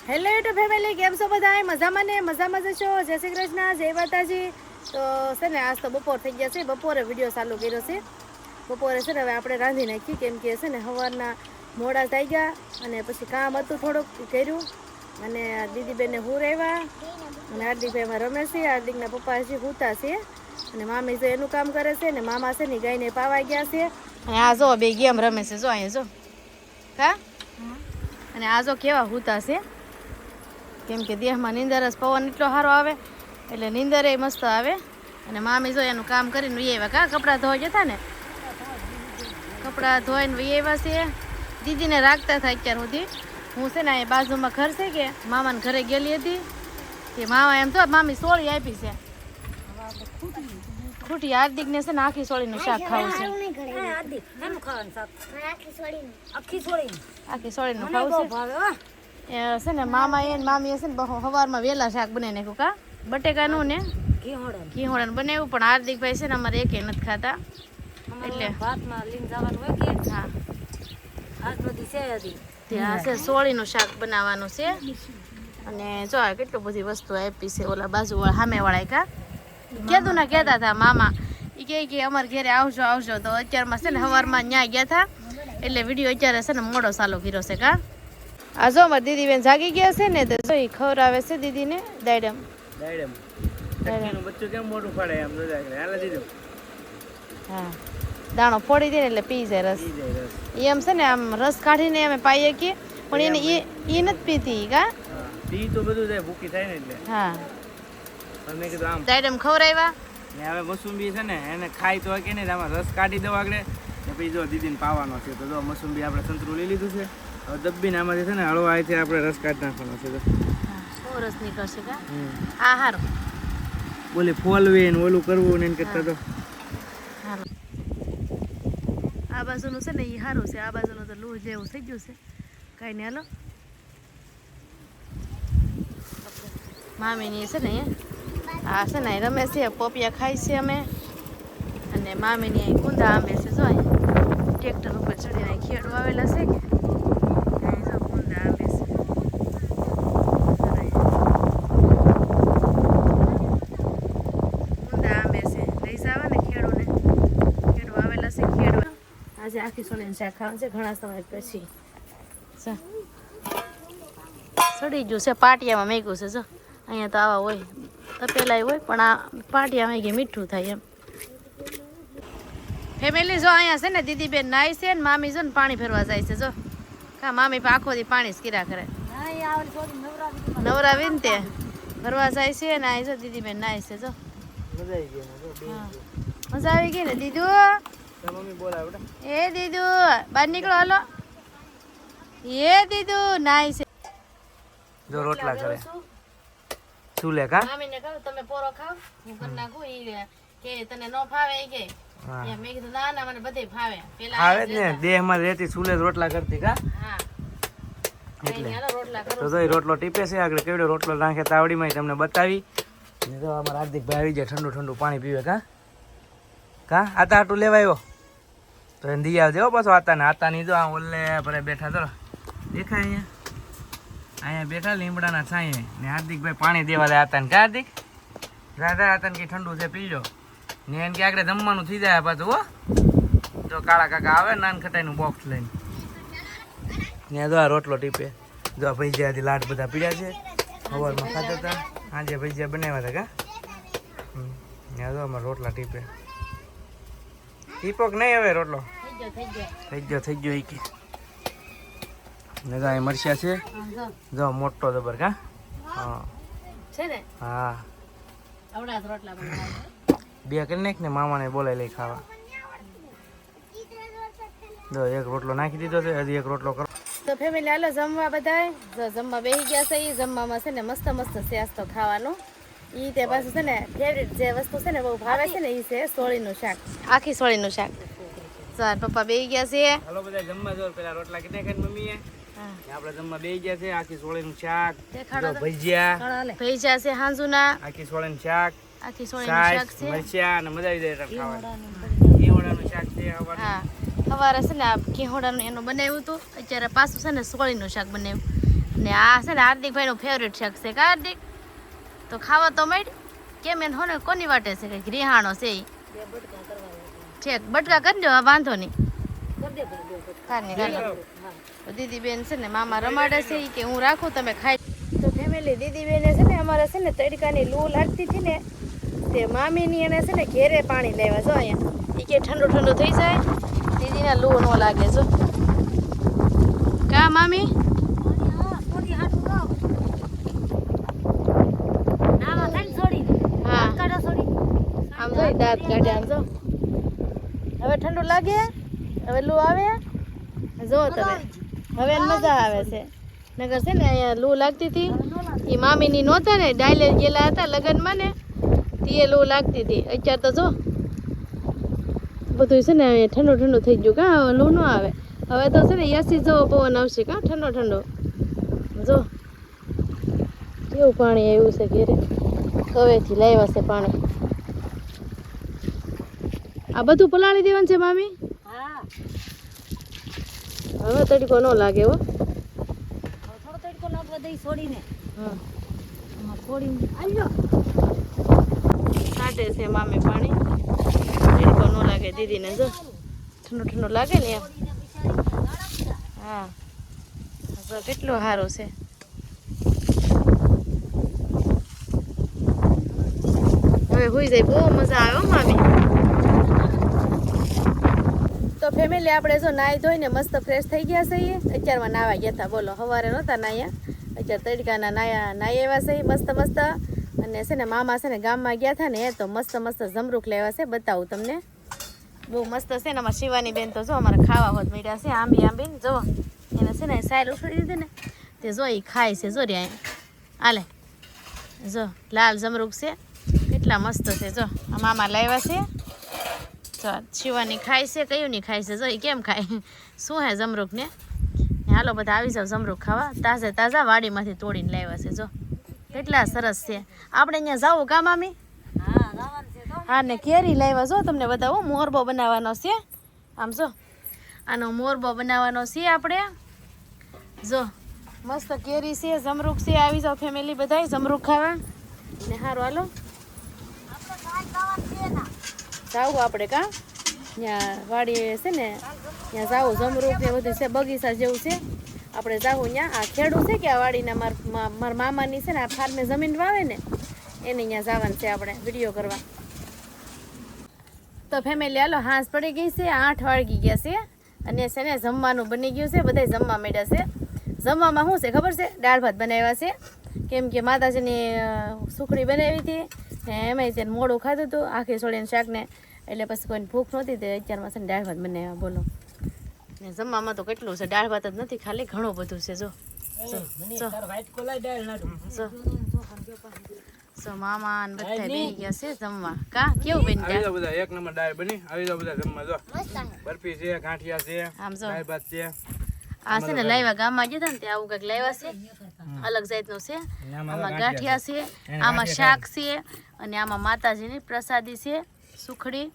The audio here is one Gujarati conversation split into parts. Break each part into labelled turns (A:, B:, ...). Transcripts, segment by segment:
A: હેલો યુટ્યુબ ફેમિલી, કેમ છો બધા? મજામાં ને? મજામાં જ છો? જય શ્રી કૃષ્ણ, જય માતાજી. તો છે ને આજ તો બપોર થઈ ગયા છે. બપોરે વિડીયો ચાલુ કર્યો છે. બપોરે છે ને હવે આપણે રાંધી નાખી, કેમ કે છે ને સવારના મોડા થઈ ગયા અને પછી કામ હતું થોડુંક કર્યું અને દીદીબેનને હુરાવ્યા અને હાર્દિકભાઈમાં રમે છે. હાર્દિકના પપ્પા હજી હુતા છે અને મામી જો એનું કામ કરે છે ને મામા છે ને ગાયને પાવા ગયા છે. અને આ જો બે ગેમ રમે છે, જો અહીંયા જો કા. અને આ જો કેવા હુતા છે, કેમ કે દેહમાં નીંદર પવન એટલો સારો આવે એટલે નીંદર એ મસ્ત આવે. અને મામી જો એનું કામ કરીને વી આવ્યા. કા કપડાં ધોઈ જતા ને, કપડાં ધોઈને વી આવ્યા છે. દીદીને રાખતા હતા અત્યાર સુધી. હું છે ને એ બાજુમાં ઘર છે કે મામાને ઘરે ગયેલી હતી કે મામા એમ તો મામી સોળી આપી છે ખૂટી. હાર્દિકને છે ને આખી સોળીનું શાક ખાવું છે. આખી સોળીનું ખાવું છે. છે ને મામા એ મામી છે ને સવારમાં વહેલા શાક બનાવી નાખ્યું. કા બટેકાનું ને ઘીહોળાનું બનાવ્યું, પણ હાર્દિકભાઈ છે ને અમારે એકે નથી ખાતા એટલે હા ત્યાં છે સોળીનું શાક બનાવવાનું છે. અને જો કેટલું બધી વસ્તુ આપી છે ઓલા બાજુવાળા સામેવાળા. કા કીધું ને કહેતા હતા મામા એ કે અમારે ઘરે આવજો આવજો, તો અત્યારમાં છે ને સવારમાં ન્યા ગયા હતા એટલે વિડીયો અત્યારે છે ને મોડો ચાલુ કર્યો છે. કા આ જો અમારી દીદી બેન જાગી ગયા છે ને તો જો ખવડાવે છે દીદીને દાયડમ. હા દાણો ફોડી દે ને એટલે પી જાય રસ. એમ છે ને આમ રસ કાઢીને અમે પાઈએ કે, પણ એને એ નથી પીતી. કા
B: પી તો બધું જાય, ભૂખી થાય ને એટલે.
A: હા
B: મેં કીધું આમ
A: દાયડમ ખવડાવ્યા
B: ને હવે મોસંબી છે ને એને ખાઈ તો કે નહીં, આમાં રસ કાઢી દો આગળ ને પછી જો દીદીને પાવાનો છે. તો જો મોસંબી આપણે સંતરું લઈ લીધું છે. હવે દબ્બીને આમાંથી છે ને હળવા છે આપણે રસ કાઢી નાખવાનો છે.
A: તો રસ નીકળશે. કા આ હારું
B: બોલે ફોલવી ને ઓલું કરવું ને એને કરતા તો
A: આ બાજુનું છે ને એ સારું છે. આ બાજુનું તો લૂહ જેવું થઈ ગયું છે. કાંઈ નહીં. હાલો મામીની છે ને આ છે ને રમે છે, પોપિયા ખાય છે અમે. અને મામીની અહીં કુંદા આંબે છે. જો અહીં ટ્રેક્ટર ઉપર ચડીને ખેડવા આવેલા છે કે અહીં જો કુંદા આંબે છે. કુંદા આંબે છે લઈ જવા ને ખેડૂને ખેડવા આવેલા છે. ખેડવા આજે આખી સોળીનું શાક ખાવાનું છે ઘણા સમય પછી. સડી ગયું છે, પાટિયામાં મેગ્યું છે. જો અહીંયા તો આવા હોય તપેલા હોય, પણ આ પાટિયામાં ગઈ મીઠું થાય એમ. ફેમિલી જો અહીંયા છે ને દીદીબેન નાય છે ને મામી જો ને પાણી ભરવા જાય છે. જો કા મામી આખો દી પાણી જ કર્યા કરે. નવરાવી ને તે ભરવા જાય છે ને અહીં જો દીદીબેન નાય છે. જો મજા આવી ગઈ ને દીદુ. એ દીદુ બહાર નીકળો હાલો. એ દીદુ નાય છે.
B: જો રોટલા કરે ચૂલે. કા
A: મામીને કહું તમે પોરો ખાવ, હું કરી નાખું. ઈ કે તને નો ફાવે એ કે મેં કીધું ના ના મને બધે ફાવે. પેલા
B: આવે જ ને દેહમાં રહેતી ચૂલે રોટલા કરતી. કા
A: હા
B: એટલે
A: રોટલા
B: તો જો રોટલો ટીપે છે આગળ. કેવડો રોટલો નાખે તાવડીમાં તમને બતાવી. ને તો અમારા હાર્દિકભાઈ આવી જાય ઠંડુ ઠંડુ પાણી પીવે. કા કા આતા આટું લેવા આવ્યો તો એને દી આવજો પાછો. આતાની જો આ ઓલે પર બેઠા તો દેખાય અહીંયા. અહીંયા બેઠા લીમડાના છાંયે ને હાર્દિકભાઈ પાણી દેવા દે આતાને. કા હાર્દિક રાધા આતાને કે ઠંડુ છે પી લો ને એને કે આગળ જમવાનું થઈ જાય પાછું. હો જો કાળા કાકા આવે નાનખટાઈનું બોક્સ લઈને ને જો આ રોટલો ટીપે. જો ભજીયાથી લાડ બધા પીડ્યા છે. સવારમાં ખાતા હતા, આજે ભજીયા બનાવ્યા હતા. કા ને જો અમારે રોટલા ટીપે. ટીપોક નહીં હવે રોટલો થઈ ગયો. ઈ કે ને જો અહીં મરચા છે. જો મોટો જબર. કા હા
A: છે ને
B: હા
A: આવડા રોટલા બનાવે.
B: બે કરી નાખ ને મામાને બોલાવી લઈ ખાવા. જો એક રોટલો નાખી દીધો છે, હજી એક રોટલો કરો.
A: તો ફેમિલી હાલો જમવા બધાય. જો જમવા બેસી ગયા છે. એ જમવામાં છે ને મસ્ત મસ્ત છે આજ તો ખાવાનું. એ તે પાછું છે ને ફેવરિટ જે વસ્તુ છે ને બહુ ભાવે છે ને એ છે સોળીનું શાક. આખી સોળીનું શાક. ચાલ પપ્પા બેસી ગયા છે.
B: હાલો બધા જમવા જો. પેલા રોટલા કીધા ખાઈ મમ્મીએ આપણે જમવા બેસી ગયા છે. આખી સોળીનું શાક, ભજીયા
A: છે હાંજુના.
B: આખી સોળીનું શાક,
A: આખી સોળીનું શાક છે,
B: મરચા અને મજા આવી જાય ખાવાની. ઘીવડાનું શાક છે.
A: હા સવારે છે ને આ ઘીહોડાનું એનું બનાવ્યું હતું. અત્યારે પાછું છે ને સોળીનું શાક બનાવ્યું. ને આ છે ને હાર્દિકભાઈનું ફેવરેટ શાક છે કા હાર્દિક? તો ખાવા તો માંડ કેમ એને હોને કોની વાટે છે કંઈક રિહાણો છે ઈ ઠેક બટકા કરી દો વાંધો નહીં દીદી બેન છે ને મામા રમાડે છે ઈ કે હું રાખું તમે ખાઈ. તો ફેમિલી દીદી બેને છે ને અમારે છે ને તડકાની લૂ લાગતી હતી ને તે મામીની એને છે ને ઘેરે પાણી લેવા જો અહીંયા ઈ કે ઠંડુ ઠંડુ થઈ જાય દીદીને લૂ ન લાગે જો કા મામી હા આમ જો દાંત કાઢે આમ જો હવે ઠંડુ લાગે હવે લૂ આવે જો તમે હવે એને મજા આવે છે નગર છે ને અહીંયા લૂ લાગતી હતી એ મામીની નહોતા ને ડાયલે ગયેલા હતા લગ્નમાં ને તે લૂ લાગતી હતી અત્યારે તો જો બધું છે ને ઠંડુ ઠંડુ થઈ ગયું કા લૂ ન આવે હવે તો છે ને એસી જેવો પવન આવશે કા ઠંડો ઠંડો જો કેવું પાણી આવ્યું છે ઘેરે હવેથી લાવ્યા છે પાણી આ બધું પલાળી દેવાનું છે મામી હવે તડકો ન લાગે હો
C: થોડો તડકો લાગવા દઈ છોડીને
A: હા
C: છોડીને આલ્યો
A: કાઢે છે મામી પાણી તડકો ન લાગે દીદીને જો ઠંડુ ઠંડુ લાગે ને એમ હા તો કેટલું સારું છે હવે હોઈ જાય બહુ મજા આવે હો મામી. તો ફેમિલી આપણે જો નાહી ધોઈને મસ્ત ફ્રેશ થઈ ગયા છીએ અત્યારમાં નાવા ગયા હતા બોલો સવારે નહોતા નાહ્યા અત્યારે તડકાના નાહી આવ્યા છે મસ્ત મસ્ત અને છે ને મામા છે ને ગામમાં ગયા હતા ને તો મસ્ત મસ્ત જમરૂખ લેવા છે બતાવું તમને બહુ મસ્ત છે ને અમારા શિવાની બેન તો જો અમારે ખાવા હોત મળ્યા છે આંબી જો એને છે ને સાયલ ઉખડી દીધી ને તે જો એ ખાય છે જો રે હાલે જો લાલ જમરૂખ છે કેટલા મસ્ત છે જો આ મામા લાવ્યા છે જો શિવાની ખાય છે કયું નહીં ખાય છે જો એ કેમ ખાય શું હે જમરૂખ ને હાલો બધા આવી જાવ જમરૂખ ખાવા તાજા તાજા વાડીમાંથી તોડીને લાવ્યા છે જો કેટલા સરસ છે આપણે અહીંયા જાવું કા મામી
C: હા રાવણ છે તો
A: હા ને કેરી લાવ્યા જો તમને બતાવો મોરબો બનાવવાનો છે આમ જો આનો મોરબો બનાવવાનો છે આપણે જો મસ્ત કેરી છે જમરૂખ છે આવી જાવ ફેમિલી બધાય જમરૂખ ખાવા ને સારું હાલો
C: આપણે કાલ રાવણ છે ના
A: જાવું આપણે કા ત્યાં વાડી છે ને ત્યાં જાવું જમરૂખ ને બધું છે બગીચા જેવું છે આપણે જાવું ત્યાં આ ખેડૂત છે કે આ વાડીના મારા મામાની છે ને આ ફાર્મે જમીન વાવે ને એને ત્યાં જવાનું છે આપણે વિડીયો કરવા. તો ફેમિલી હાલો હાંસ પડી ગઈ છે 8 વાગી ગયા છે અને છે ને જમવાનું બની ગયું છે બધા જમવા માંડ્યા છે. જમવામાં શું છે ખબર છે દાળ ભાત બનાવ્યા છે કેમ કે માતાજીની સુખડી બનાવી હતી ને એમાંય તેને મોડું ખાધું હતું આખી છોડીને શાકને એટલે પછી કોઈને ભૂખ નહોતી તે અત્યારમાં છે ને દાળ ભાત બનાવ્યા બોલો ને જમવામાં તો કેટલું છે દાળ ભાત જ નથી ખાલી ઘણું બધું છે જો સો મામા ને બધા બેસી ગયા છે જમવા કા કેવું બેન
B: આવી જાવ બધા એક નંબર દાળ બની આવી જાવ બધા જમવા જો બરફી છે ગાંઠિયા છે
A: આમ જો
B: દાળ ભાત છે
A: આ છે ને લાવ્યા ગામમાં ગયા હતા ને ત્યાં આવું કંઈક લાવ્યા છે અલગ જાતનું છે આમાં ગાંઠિયા છે આમાં શાક છે અને આમાં માતાજીની પ્રસાદી છે સુખડી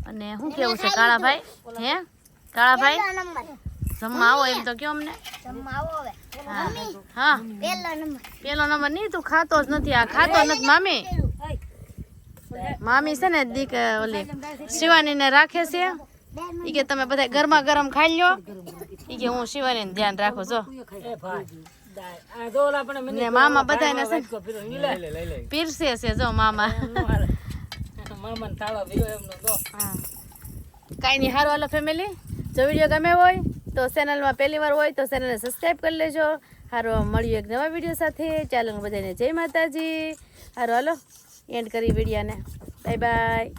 A: અને શું કેવું છે કાળાભાઈ હે કાળાભાઈ જમવા આવો એમ તો કયો અમને હા હા પેલો નંબર નહીં તું ખાતો જ નથી આ ખાતો નથી મામી મામી છે ને દીક ઓલી શિવાનીને રાખે છે ઈ કે તમે બધા ગરમા ગરમ ખાઈ લ્યો ઈ કે હું શિવાનીને ધ્યાન રાખું જો ને મામા બધાને છે ને પીરસે છે જો મામા કાંઈ નહીં સારું હાલો ફેમિલી જો વિડીયો ગમે હોય તો ચેનલમાં પહેલી વાર હોય તો ચેનલને સબસ્ક્રાઈબ કરી લેજો સારું મળ્યું એક નવા વિડીયો સાથે ચાલો બધાને જય માતાજી સારું હાલો એન્ડ કરી વિડીયોને બાય બાય.